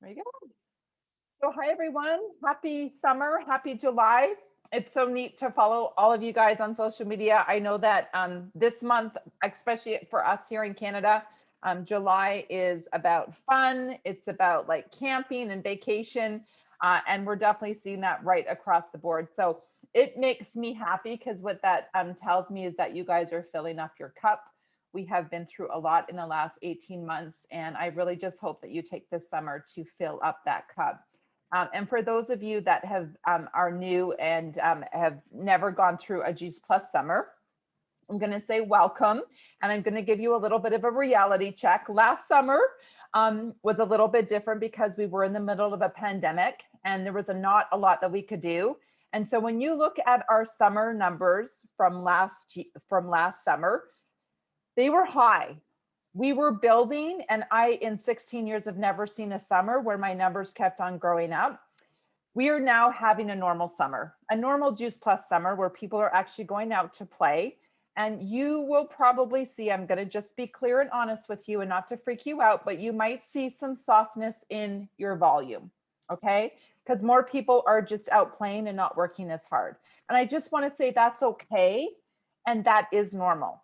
There you go. So, hi everyone. Happy summer. Happy July. It's so neat to follow all of you guys on social media. I know that this month, especially for us here in Canada, July is about fun. It's about like camping and vacation. And we're definitely seeing that right across the board. So, it makes me happy because what that tells me is that you guys are filling up your cup. We have been through a lot in the last 18 months, and I really just hope that you take this summer to fill up that cup. And for those of you that have are new and have never gone through a Juice Plus summer, I'm going to say welcome, and I'm going to give you a little bit of a reality check. Last summer was a little bit different because we were in the middle of a pandemic, and there was not a lot that we could do. And so when you look at our summer numbers from last summer, they were high. We were building, and I, in 16 years, have never seen a summer where my numbers kept on growing up. We are now having a normal summer, a normal Juice Plus summer where people are actually going out to play. And you will probably see, I'm going to just be clear and honest with you and not to freak you out, but you might see some softness in your volume. Okay. Because more people are just out playing and not working as hard. And I just want to say that's okay. And that is normal.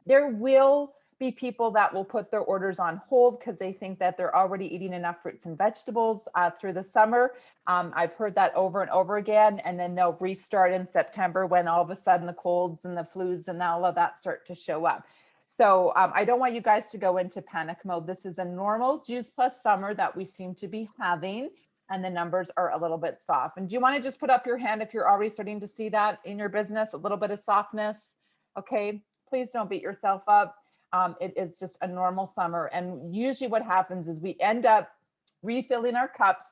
There will be people that will put their orders on hold because they think that they're already eating enough fruits and vegetables through the summer. I've heard that over and over again, and then they'll restart in September when all of a sudden the colds and the flus and all of that start to show up. So I don't want you guys to go into panic mode. This is a normal Juice Plus summer that we seem to be having, and the numbers are a little bit soft. And do you want to just put up your hand if you're already starting to see that in your business, a little bit of softness? Okay. Please don't beat yourself up. It is just a normal summer. And usually what happens is we end up refilling our cups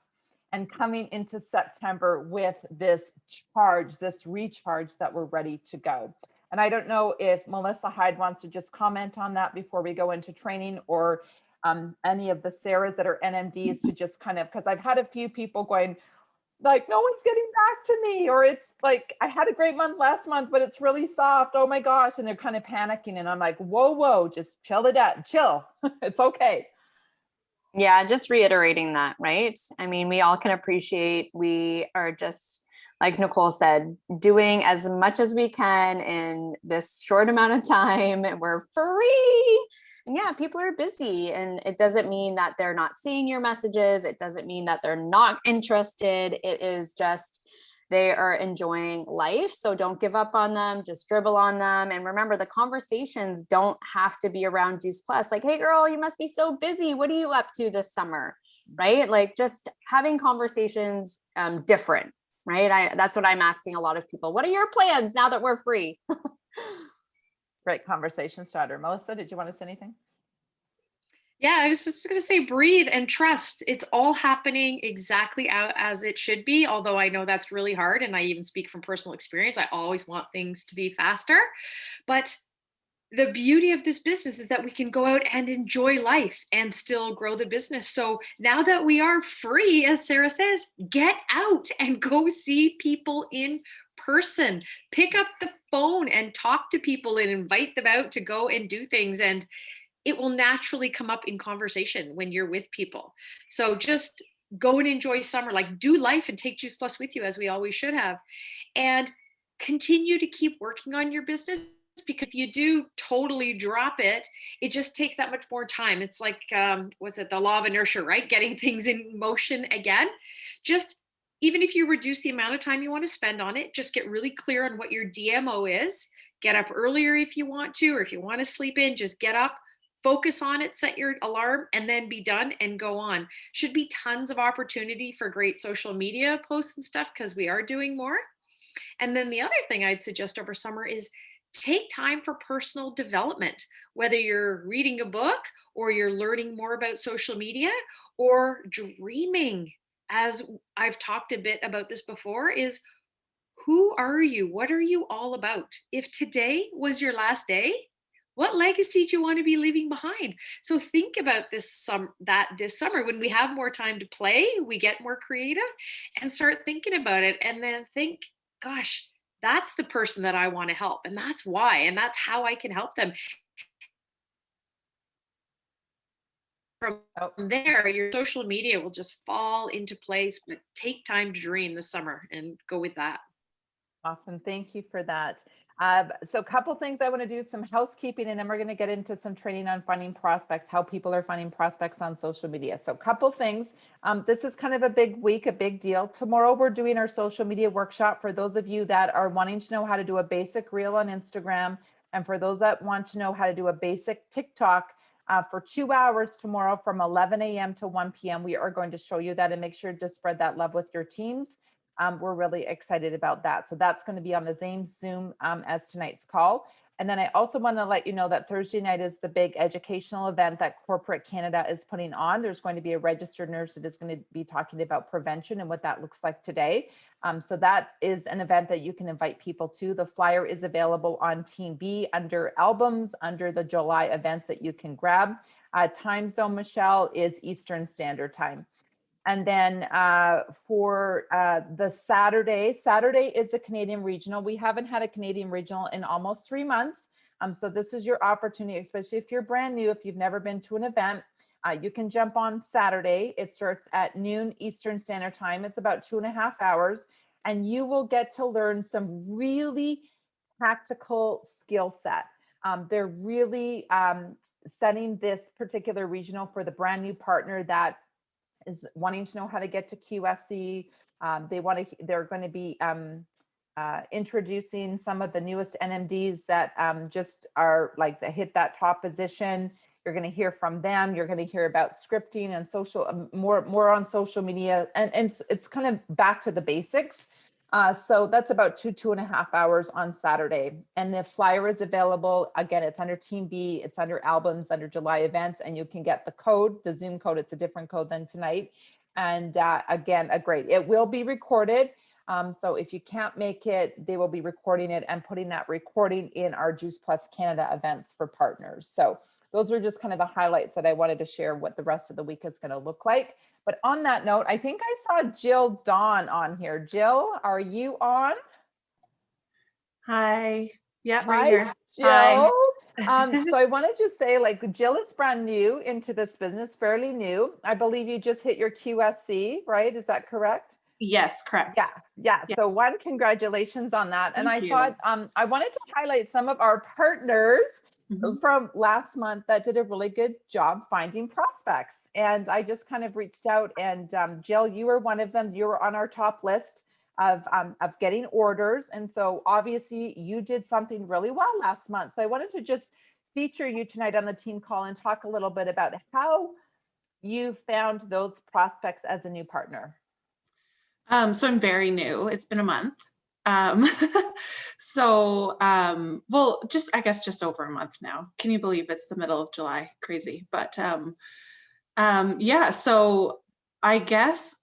and coming into September with this charge, this recharge that we're ready to go. And I don't know if Melissa Hyde wants to just comment on that before we go into training, or any of the Sarahs that are NMDs to just kind of, because I've had a few people going, like, no one's getting back to me, or it's like, I had a great month last month but it's really soft, oh my gosh, and they're kind of panicking, and I'm like, whoa, just chill it out, chill. It's okay. Yeah, just reiterating that, right? I mean, we all can appreciate we are just, like Nicole said, doing as much as we can in this short amount of time, and we're free. And yeah, people are busy, and it doesn't mean that they're not seeing your messages. It doesn't mean that they're not interested. It is just they are enjoying life. So don't give up on them, just dribble on them. And remember, the conversations don't have to be around Juice Plus. Like, hey, girl, you must be so busy. What are you up to this summer? Right? Like, just having conversations different, right? That's what I'm asking a lot of people. What are your plans now that we're free? Great conversation starter. Melissa, did you want to say anything? Yeah, I was just going to say breathe and trust. It's all happening exactly out as it should be, although I know that's really hard. And I even speak from personal experience. I always want things to be faster. But the beauty of this business is that we can go out and enjoy life and still grow the business. So now that we are free, as Sarah says, get out and go see people in person. Pick up the phone and talk to people and invite them out to go and do things. And it will naturally come up in conversation when you're with people. So just go and enjoy summer, like do life and take Juice Plus with you, as we always should have. And continue to keep working on your business, because if you do totally drop it, it just takes that much more time. It's like, what's it, the law of inertia, right? Getting things in motion again. Just even if you reduce the amount of time you want to spend on it, just get really clear on what your DMO is. Get up earlier if you want to, or if you want to sleep in, just get up, focus on it, set your alarm, and then be done and go on. Should be tons of opportunity for great social media posts and stuff, because we are doing more. And then the other thing I'd suggest over summer is take time for personal development, whether you're reading a book or you're learning more about social media or dreaming. As I've talked a bit about this before, is who are you? What are you all about? If today was your last day, what legacy do you want to be leaving behind? So think about this summer when we have more time to play, we get more creative, and start thinking about it, and then think, gosh, that's the person that I want to help, and that's why, and that's how I can help them. from Oh, there, your social media will just fall into place, but take time to dream this summer and go with that. awesome. Thank you for that. So a couple things I want to do, some housekeeping, and then we're going to get into some training on finding prospects, how people are finding prospects on social media. So a couple things. This is kind of a big week, a big deal. Tomorrow we're doing our social media workshop for those of you that are wanting to know how to do a basic reel on Instagram. And for those that want to know how to do a basic TikTok, for 2 hours tomorrow from 11 a.m. to 1 p.m. We are going to show you that and make sure to spread that love with your teams. We're really excited about that. So that's going to be on the same Zoom as tonight's call. And then I also want to let you know that Thursday night is the big educational event that Corporate Canada is putting on. There's going to be a registered nurse that is going to be talking about prevention and what that looks like today. So that is an event that you can invite people to. The flyer is available on Team B under albums, under the July events that you can grab. Time zone, Michelle, is Eastern Standard Time. And then for the Saturday is the Canadian Regional. We haven't had a Canadian Regional in almost 3 months. So this is your opportunity, especially if you're brand new, if you've never been to an event, you can jump on Saturday. It starts at noon Eastern Standard Time. It's about 2.5 hours, and you will get to learn some really tactical skill set. They're really setting this particular regional for the brand new partner that is wanting to know how to get to QSC. They're going to be introducing some of the newest NMDs that just are like the hit that top position. You're going to hear from them. You're going to hear about scripting and social, more on social media, and it's kind of back to the basics. So that's about 2.5 hours on Saturday. And the flyer is available. Again, it's under Team B, it's under albums, under July events, and you can get the code, the Zoom code. It's a different code than tonight. And again, it will be recorded. So if you can't make it, they will be recording it and putting that recording in our Juice Plus Canada events for partners. So those are just kind of the highlights that I wanted to share what the rest of the week is going to look like. But on that note, I think I saw Jill Dawn on here. Jill, are you on? Hi. Yeah, Hi, right here. Jill. Hi. So I wanted to say, like, Jill is brand new into this business, fairly new. I believe you just hit your QSC, right? Is that correct? Yes, correct. Yeah. Yeah. So one, congratulations on that. And Thank I you. thought I wanted to highlight some of our partners Mhm. from last month that did a really good job finding prospects. And I just kind of reached out, and Jill, you were one of them. You were on our top list of getting orders. And so obviously you did something really well last month. So I wanted to just feature you tonight on the team call and talk a little bit about how you found those prospects as a new partner. So I'm very new. It's been a month. Well, I guess just over a month now. Can you believe it's the middle of July? Crazy. But yeah, so I guess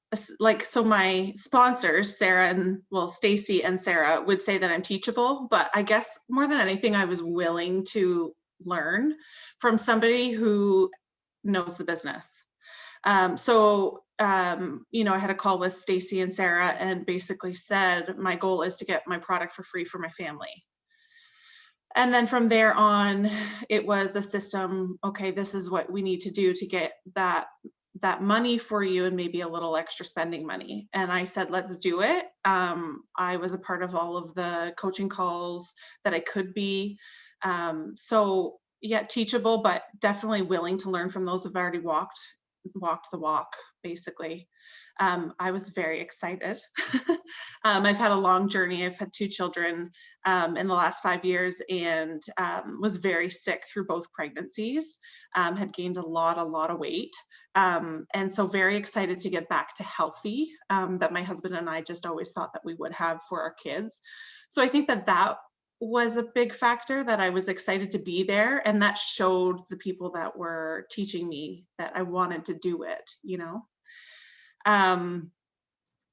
so my sponsors, Stacy and Sarah, would say that I'm teachable, but I guess more than anything, I was willing to learn from somebody who knows the business. I had a call with Stacy and Sarah and basically said, my goal is to get my product for free for my family. And then from there on, it was a system. Okay, this is what we need to do to get that money for you and maybe a little extra spending money. And I said, let's do it. I was a part of all of the coaching calls that I could be. So yeah, teachable, but definitely willing to learn from those who've already walked the walk, basically. I was very excited. I've had a long journey. I've had 2 children in the last 5 years, and was very sick through both pregnancies, had gained a lot of weight. And so very excited to get back to healthy, that my husband and I just always thought that we would have for our kids. So I think that was a big factor, that I was excited to be there, and that showed the people that were teaching me that I wanted to do it,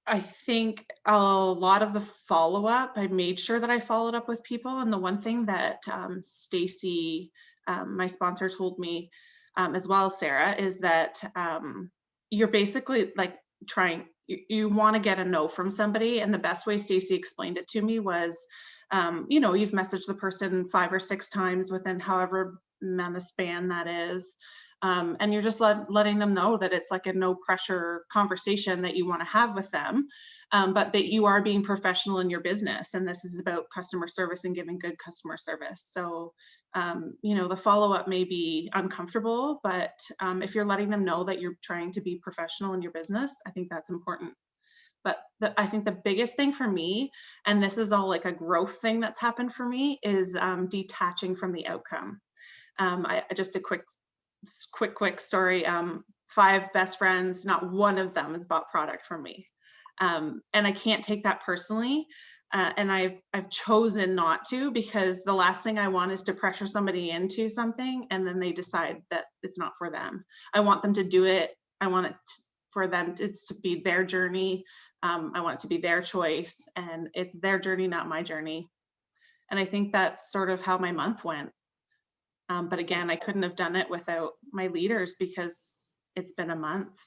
I think a lot of the follow-up, I made sure that I followed up with people. And the one thing that Stacy, my sponsor, told me, as well as Sarah, is that you're basically like you want to get a no from somebody. And the best way Stacy explained it to me was, you've messaged the person 5 or 6 times within however amount of span that is. And you're just letting them know that it's like a no pressure conversation that you want to have with them, but that you are being professional in your business. And this is about customer service and giving good customer service. So, you know, the follow-up may be uncomfortable, but if you're letting them know that you're trying to be professional in your business, I think that's important. But I think the biggest thing for me, and this is all like a growth thing that's happened for me, is detaching from the outcome. Just a quick story. 5 best friends, not one of them has bought product from me. And I can't take that personally. And I've chosen not to, because the last thing I want is to pressure somebody into something and then they decide that it's not for them. I want them to do it. I want it for them to be their journey. I want it to be their choice, and it's their journey, not my journey. And I think that's sort of how my month went. But again, I couldn't have done it without my leaders, because it's been a month.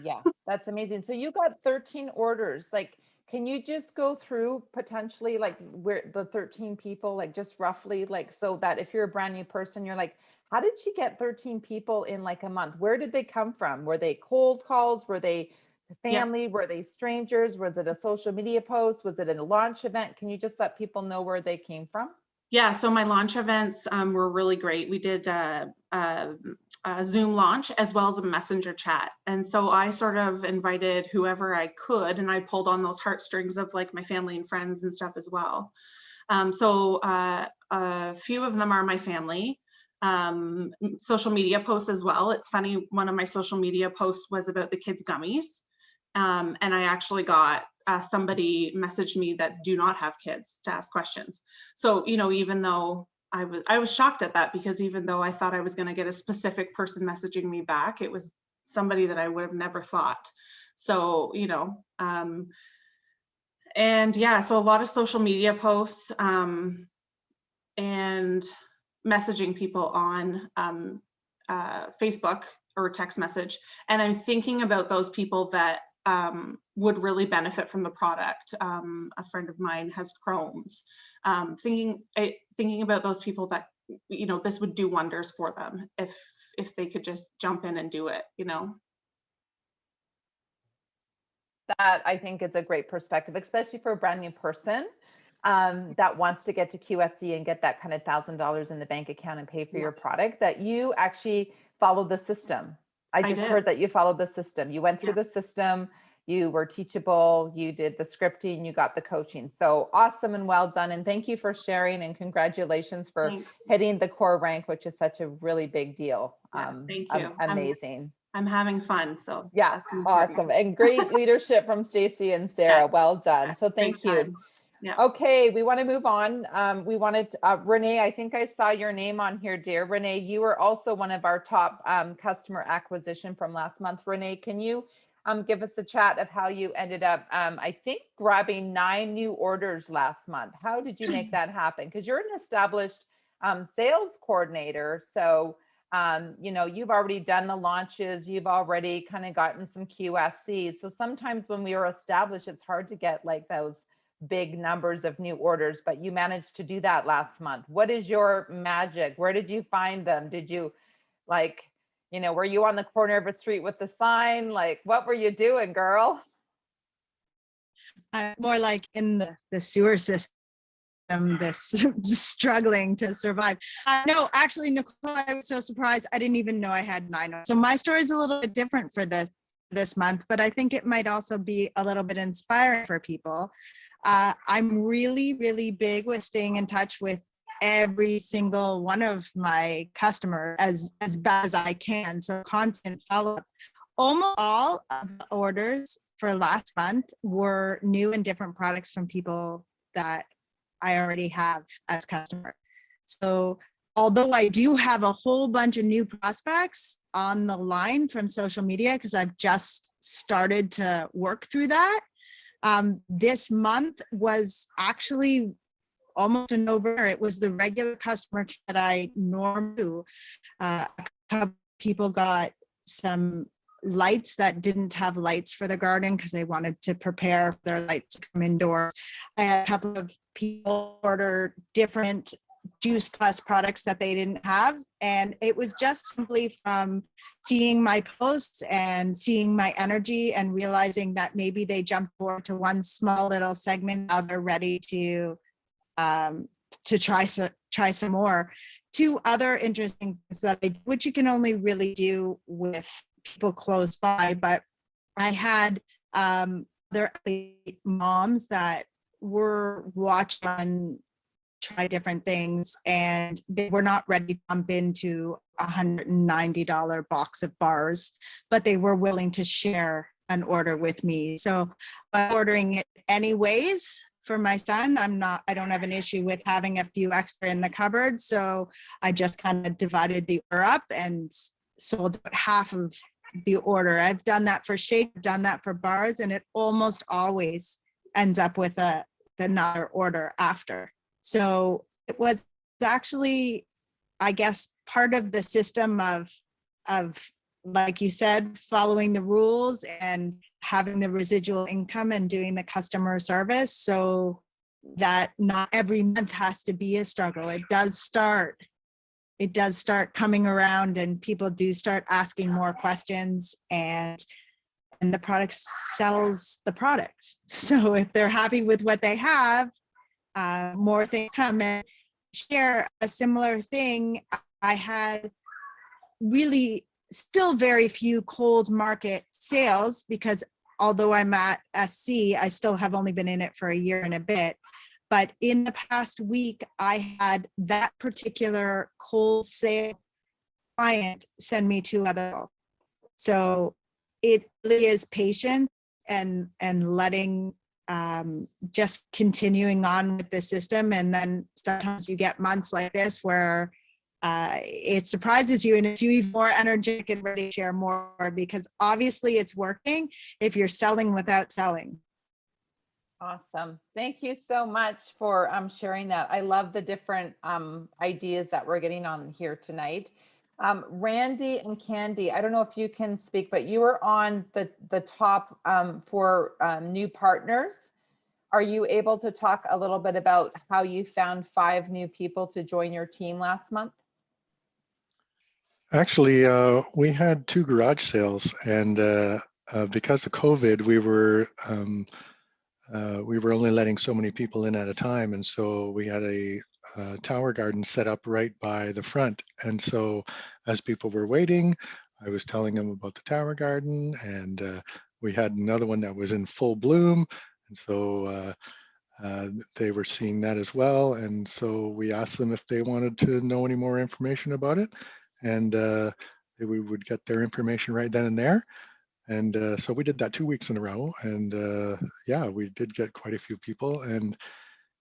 Yeah, that's amazing. So you got 13 orders. Like, can you just go through potentially like where the 13 people, like just roughly, like, so that if you're a brand new person, you're like, how did she get 13 people in like a month? Where did they come from? Were they cold calls? Were they family? Yeah. Were they strangers? Was it a social media post? Was it a launch event? Can you just let people know where they came from? Yeah, so my launch events were really great. We did a Zoom launch as well as a messenger chat. And so I sort of invited whoever I could, and I pulled on those heartstrings of like my family and friends and stuff as well. So a few of them are my family. Social media posts as well. It's funny, one of my social media posts was about the kids' gummies. And I actually got somebody messaged me that do not have kids to ask questions. So, you know, even though I was shocked at that, because even though I thought I was going to get a specific person messaging me back, it was somebody that I would have never thought. So, you know, and yeah, so a lot of social media posts and messaging people on Facebook or text message. And I'm thinking about those people that would really benefit from the product. A friend of mine has Crohn's. Thinking about those people that, you know, this would do wonders for them if they could just jump in and do it, you know. That I think is a great perspective, especially for a brand new person that wants to get to QSC and get that kind of $1,000 in the bank account and pay for your product, that you actually followed the system. I just heard that you followed the system. You went through the system, you were teachable, you did the scripting, you got the coaching. So awesome and well done. And thank you for sharing, and congratulations for hitting the core rank, which is such a really big deal. Thank you. Amazing. I'm having fun. So yeah, awesome. And great leadership from Stacy and Sarah. Yes. Well done. Yes. So thank you. Yeah. Okay, we want to move on. We wanted Renee, I think I saw your name on here, dear. Renee, you were also one of our top customer acquisition from last month. Renee, can you give us a chat of how you ended up, I think, grabbing 9 new orders last month? How did you make that happen? Because you're an established sales coordinator. So, you know, you've already done the launches. You've already kind of gotten some QSCs. So sometimes when we are established, it's hard to get like those big numbers of new orders, but you managed to do that last month. What is your magic? Where did you find them? Did you, like, you know, were you on the corner of a street with the sign? Like, what were you doing, girl? More like in the sewer system, struggling to survive. No, actually, Nicole, I was so surprised. I didn't even know I had 9. So my story is a little bit different for this month, but I think it might also be a little bit inspiring for people. I'm really, really big with staying in touch with every single one of my customers as bad as I can. So constant follow-up. Almost all of the orders for last month were new and different products from people that I already have as customers. So although I do have a whole bunch of new prospects on the line from social media, because I've just started to work through that, this month was actually almost a no-brainer. It was the regular customer that I normally do. A couple people got some lights that didn't have lights for the garden because they wanted to prepare for their lights to come indoors. I had a couple of people order different Juice Plus products that they didn't have. And it was just simply from seeing my posts and seeing my energy and realizing that maybe they jumped forward to one small little segment. Now they're ready to try some more. Two other interesting things that I did, which you can only really do with people close by, but I had other moms that were watching try different things, and they were not ready to jump into $190 box of bars, but they were willing to share an order with me. So by ordering it anyways for my son, I don't have an issue with having a few extra in the cupboard. So I just kind of divided the order up and sold half of the order. I've done that for shake, done that for bars, and it almost always ends up with another order after. So it was actually, I guess, part of the system of, like you said, following the rules and having the residual income and doing the customer service, so that not every month has to be a struggle. It does start coming around, and people do start asking more questions, and the product sells the product. So if they're happy with what they have, more things come. And share a similar thing, I had really still very few cold market sales, because although I'm at SC, I still have only been in it for a year and a bit. But in the past week, I had that particular cold sale client send me 2 other. So it really is patience and letting, just continuing on with the system. And then sometimes you get months like this where it surprises you, and it's you even more energetic and ready to share more, because obviously it's working if you're selling without selling. Awesome. Thank you so much for sharing that. I love the different ideas that we're getting on here tonight. Randy and Candy, I don't know if you can speak, but you were on the top for new partners. Are you able to talk a little bit about how you found 5 new people to join your team last month? Actually, we had 2 garage sales, and because of COVID, we were only letting so many people in at a time, and so we had a tower garden set up right by the front. And so as people were waiting, I was telling them about the tower garden, and we had another one that was in full bloom, and so they were seeing that as well. And so we asked them if they wanted to know any more information about it, and we would get their information right then and there. And so we did that 2 weeks in a row, and yeah, we did get quite a few people. And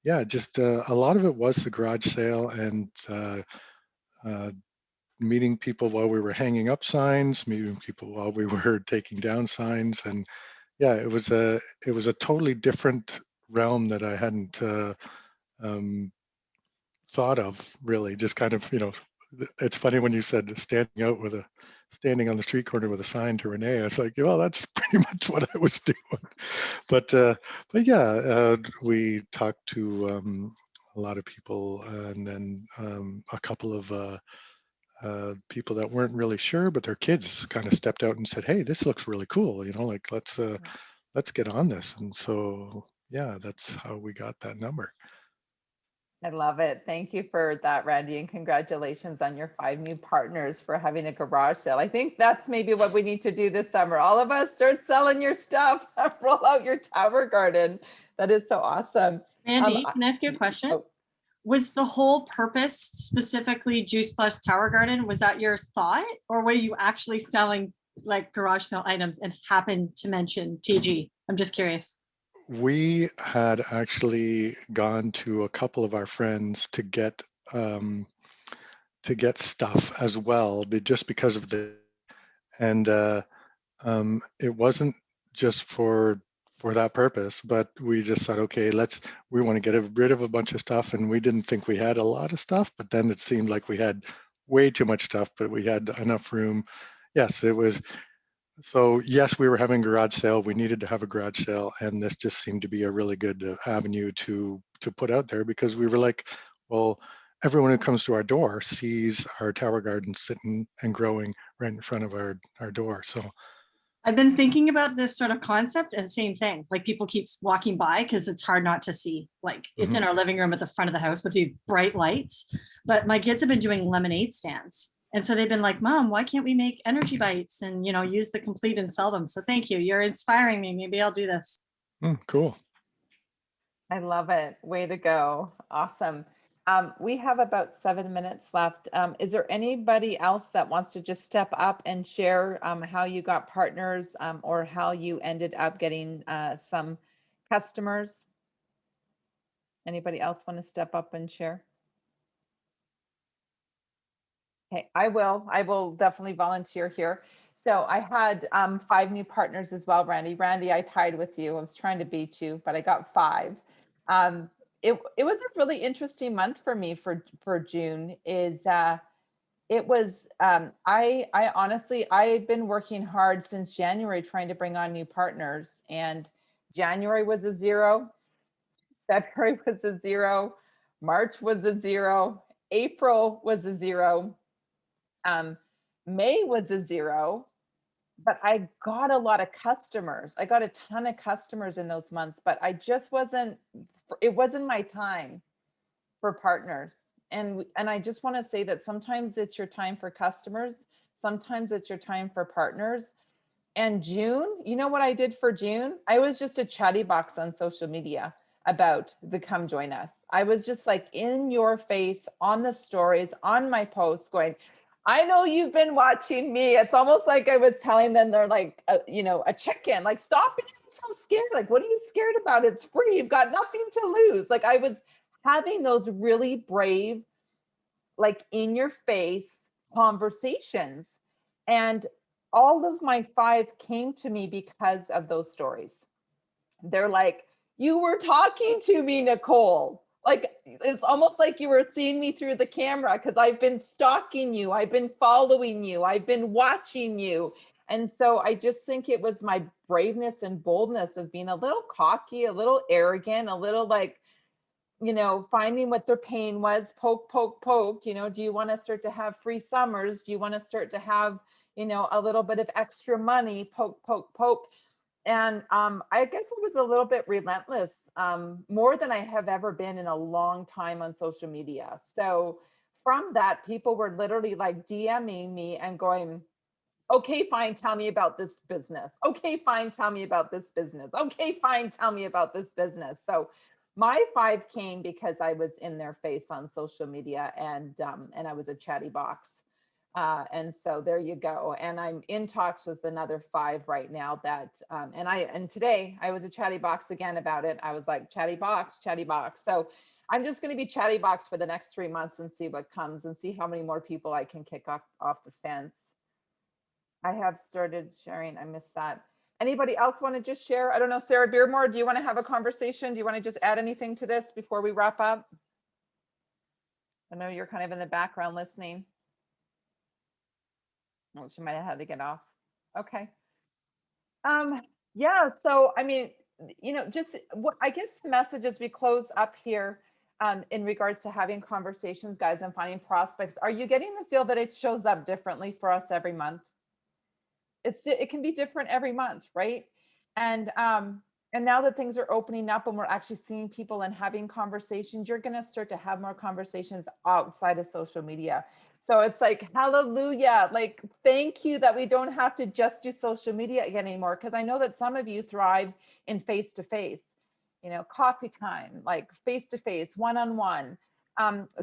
yeah, just a lot of it was the garage sale, and meeting people while we were hanging up signs, meeting people while we were taking down signs. And yeah, it was a totally different realm that I hadn't thought of, really. Just kind of, it's funny when you said standing on the street corner with a sign to Renee. I was like, well, that's pretty much what I was doing. But yeah, we talked to a lot of people, and then a couple of people that weren't really sure, but their kids kind of stepped out and said, hey, this looks really cool. Like let's get on this. And so, yeah, that's how we got that number. I love it. Thank you for that, Randy, and congratulations on your 5 new partners for having a garage sale. I think that's maybe what we need to do this summer. All of us start selling your stuff, roll out your tower garden. That is so awesome. Randy, can I ask you a question? Oh. Was the whole purpose specifically Juice Plus Tower Garden? Was that your thought, or were you actually selling like garage sale items and happened to mention TG? I'm just curious. We had actually gone to a couple of our friends to get stuff as well, but just because of and it wasn't just for that purpose, but we just thought, okay, we want to get rid of a bunch of stuff, and we didn't think we had a lot of stuff, but then it seemed like we had way too much stuff, but we had enough room. Yes, it was. So yes, we were having a garage sale. We needed to have a garage sale, and this just seemed to be a really good avenue to put out there, because we were like, well, everyone who comes to our door sees our tower garden sitting and growing right in front of our door. So I've been thinking about this sort of concept and same thing. Like people keep walking by because it's hard not to see. Like it's in our living room at the front of the house with these bright lights. But my kids have been doing lemonade stands. And so they've been like, Mom, why can't we make energy bites and, you know, use the complete and sell them? So thank you. You're inspiring me. Maybe I'll do this. cool. I love it. Way to go. Awesome. We have about 7 minutes left. Is there anybody else that wants to just step up and share how you got partners or how you ended up getting some customers? Anybody else want to step up and share? Okay, I will definitely volunteer here. So I had 5 new partners as well, Randy. Randy, I tied with you. I was trying to beat you, but I got 5. It was a really interesting month for me for June. It was I honestly, I've been working hard since January trying to bring on new partners, and January was a 0, February was a 0, March was a 0, April was a 0, May was a 0, but I got a lot of customers. I got a ton of customers in those months, but I just wasn't, it wasn't my time for partners. And I just want to say that sometimes it's your time for customers, sometimes it's your time for partners. And June, you know what I did for June? I was just a chatty box on social media about the Come Join Us. I was just like in your face on the stories, on my posts going, I know you've been watching me. It's almost like I was telling them they're like, a chicken, like, stop being so scared. Like, what are you scared about? It's free. You've got nothing to lose. Like, I was having those really brave, like in your face conversations. And all of my 5 came to me because of those stories. They're like, you were talking to me, Nicole. Like, it's almost like you were seeing me through the camera because I've been stalking you. I've been following you. I've been watching you. And so I just think it was my braveness and boldness of being a little cocky, a little arrogant, a little like, finding what their pain was, poke, poke, poke, do you want to start to have free summers? Do you want to start to have, a little bit of extra money, poke, poke, poke. And I guess it was a little bit relentless, more than I have ever been in a long time on social media. So from that, people were literally like DMing me and going, okay, fine, tell me about this business. Okay, fine, tell me about this business. Okay, fine, tell me about this business. So my 5 came because I was in their face on social media and I was a chatty box. And so there you go. And I'm in talks with another 5 right now that, and today I was a chatty box again about it. I was like, chatty box, chatty box. So I'm just going to be chatty box for the next 3 months and see what comes and see how many more people I can kick off the fence. I have started sharing. I missed that. Anybody else want to just share? I don't know, Sarah Beardmore, do you want to have a conversation? Do you want to just add anything to this before we wrap up? I know you're kind of in the background listening. Well, she might have had to get off. Okay. Yeah, so I mean, just what I guess the message as we close up here in regards to having conversations, guys, and finding prospects, are you getting the feel that it shows up differently for us every month? It can be different every month, right? And now that things are opening up and we're actually seeing people and having conversations, you're going to start to have more conversations outside of social media. So it's like, hallelujah, like, thank you that we don't have to just do social media again anymore. Because I know that some of you thrive in face-to-face, coffee time, like face-to-face, one-on-one.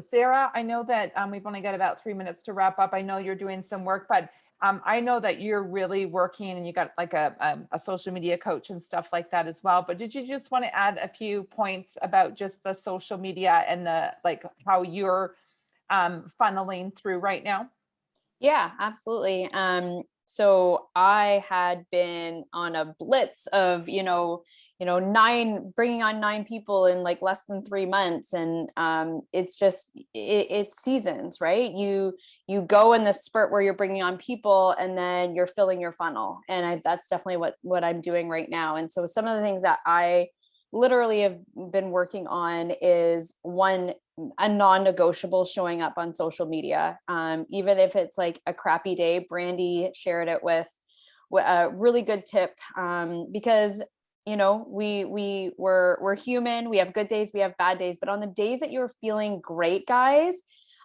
Sarah, I know that we've only got about 3 minutes to wrap up. I know you're doing some work, but I know that you're really working and you got like a social media coach and stuff like that as well. But did you just want to add a few points about just the social media and like how you're funneling through right now? Yeah, absolutely. So I had been on a blitz of, bringing on 9 people in like less than 3 months. And it's just, it's seasons, right? You go in this spurt where you're bringing on people and then you're filling your funnel. And that's definitely what I'm doing right now. And so some of the things that I literally have been working on is, one, a non-negotiable showing up on social media. Even if it's like a crappy day, Brandy shared it with a really good tip, because you know, we're human, we have good days, we have bad days, but on the days that you're feeling great, guys,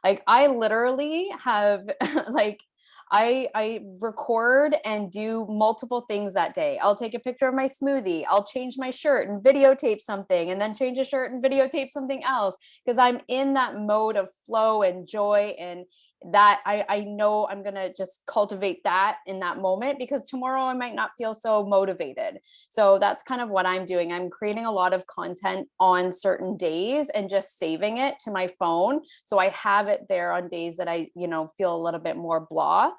like I literally have like I record and do multiple things that day. I'll take a picture of my smoothie, I'll change my shirt and videotape something, and then change a shirt and videotape something else, because I'm in that mode of flow and joy, and that I know I'm gonna just cultivate that in that moment, because tomorrow I might not feel so motivated. So that's kind of what I'm doing. I'm creating a lot of content on certain days and just saving it to my phone, so I have it there on days that I, you know, feel a little bit more blah.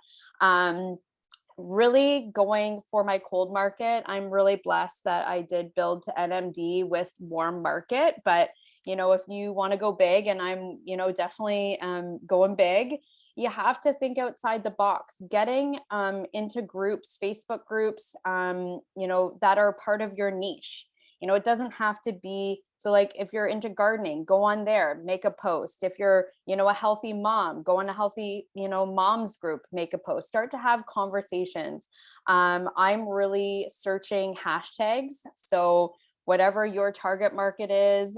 Really going for my cold market. I'm really blessed that I did build to NMD with warm market, but you know, if you want to go big, and I'm, you know, definitely going big, you have to think outside the box. Getting into groups, Facebook groups, you know, that are part of your niche. You know, it doesn't have to be, so like if you're into gardening, go on there, make a post. If you're, you know, a healthy mom, go on a healthy, you know, moms group, make a post, start to have conversations. I'm really searching hashtags. So whatever your target market is,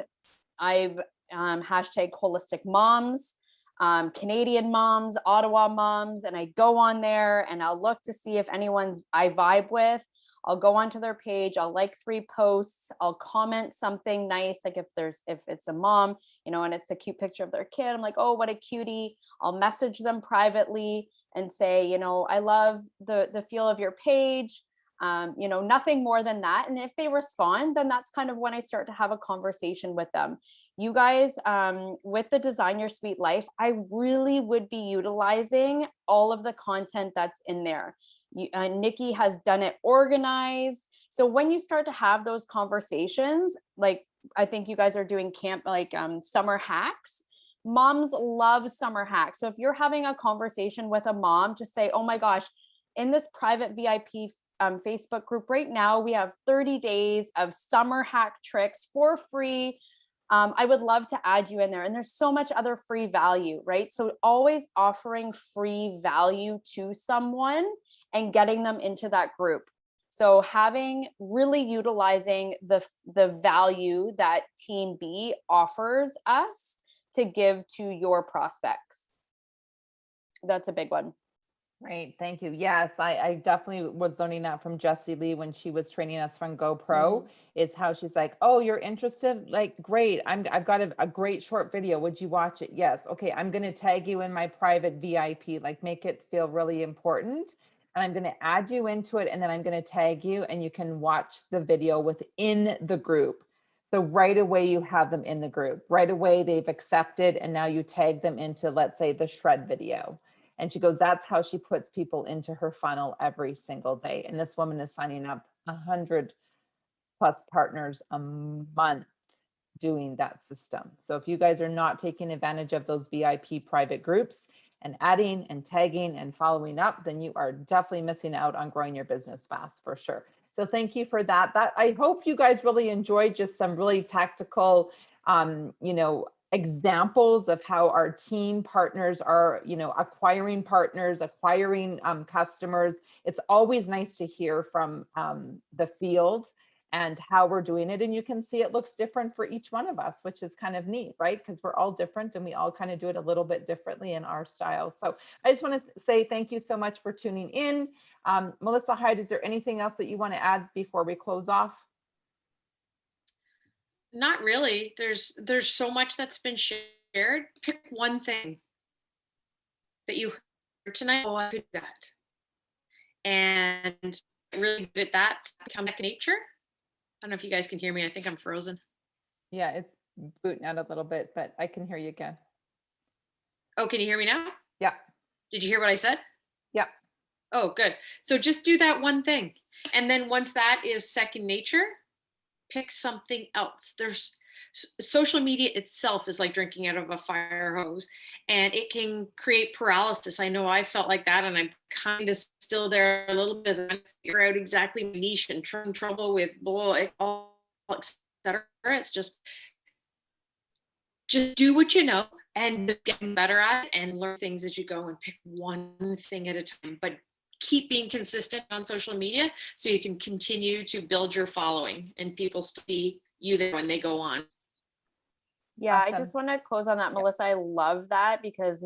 I've hashtag holistic moms, Canadian moms, Ottawa moms, and I go on there and I'll look to see if anyone's I vibe with. I'll go onto their page, I'll like 3 posts, I'll comment something nice, like if it's a mom, you know, and it's a cute picture of their kid, I'm like, oh, what a cutie. I'll message them privately and say, you know, I love the feel of your page. You know, nothing more than that. And if they respond, then that's kind of when I start to have a conversation with them. You guys, with the Design Your Sweet Life, I really would be utilizing all of the content that's in there. Nikki has done it organized. So when you start to have those conversations, like I think you guys are doing camp, like summer hacks. Moms love summer hacks. So if you're having a conversation with a mom, just say, oh my gosh, in this private VIP Facebook group right now, we have 30 days of summer hack tricks for free. I would love to add you in there. And there's so much other free value, right? So always offering free value to someone and getting them into that group. So really utilizing the value that Team B offers us to give to your prospects. That's a big one. Great, thank you. Yes, I definitely was learning that from Jessie Lee when she was training us from GoPro, is how she's like, oh, you're interested? Like, great. I've got a great short video. Would you watch it? Yes. Okay, I'm going to tag you in my private VIP, like make it feel really important. And I'm going to add you into it, and then I'm going to tag you, and you can watch the video within the group. So right away you have them in the group. Right away they've accepted, and now you tag them into, let's say, the shred video. And she goes, that's how she puts people into her funnel every single day. And this woman is signing up 100+ partners a month doing that system. So if you guys are not taking advantage of those VIP private groups and adding and tagging and following up, then you are definitely missing out on growing your business fast, for sure. So thank you for that. I hope you guys really enjoyed just some really tactical, you know, examples of how our team partners are, you know, acquiring partners, acquiring customers. It's always nice to hear from the field and how we're doing it. And you can see it looks different for each one of us, which is kind of neat, right? Because we're all different and we all kind of do it a little bit differently in our style. So I just want to say thank you so much for tuning in. Melissa Hyde, is there anything else that you want to add before we close off? Not really. There's so much that's been shared. Pick one thing that you heard tonight. Oh, I could do that. And really good at that, become second nature. I don't know if you guys can hear me. I think I'm frozen. Yeah, it's booting out a little bit, but I can hear you again. Oh, can you hear me now? Yeah. Did you hear what I said? Yeah. Oh, good. So just do that one thing. And then once that is second nature, pick something else. There's social media itself is like drinking out of a fire hose, and it can create paralysis. I know I felt like that, and I'm kind of still there a little bit as I figure out exactly my niche and trouble with all, etc. It's just just do what you know and just getting better at it and learn things as you go and pick one thing at a time. But keep being consistent on social media so you can continue to build your following and people see you there when they go on. Yeah, I Awesome. just want to close on that, Yep. Melissa. I love that because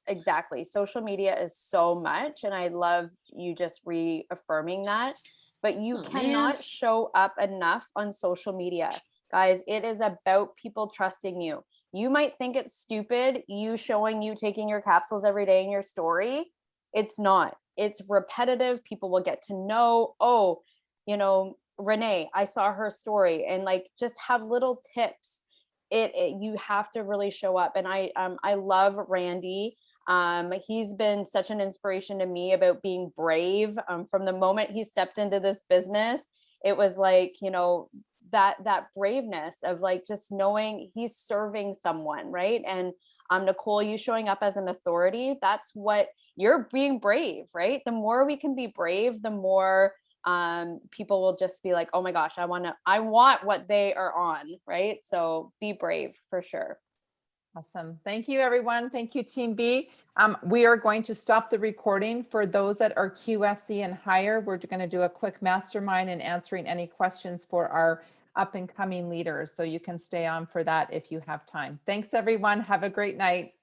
exactly, social media is so much, and I love you just reaffirming that. But you Oh, cannot man. show up enough on social media. Guys, it is about people trusting you. You might think it's stupid, you showing you taking your capsules every day in your story. It's not. It's repetitive. People will get to know, oh, Renee, I saw her story, and like just have little tips. You have to really show up. And I love Randy. He's been such an inspiration to me about being brave. From the moment he stepped into this business, it was like, that braveness of like just knowing he's serving someone, right? And Nicole, you showing up as an authority, that's what you're being brave, right? The more we can be brave, the more people will just be like, oh my gosh, I want what they are on, right? So be brave for sure. Awesome. Thank you, everyone. Thank you, Team B. We are going to stop the recording. For those that are QSC and higher, we're going to do a quick mastermind and answering any questions for our up and coming leaders. So you can stay on for that if you have time. Thanks, everyone. Have a great night.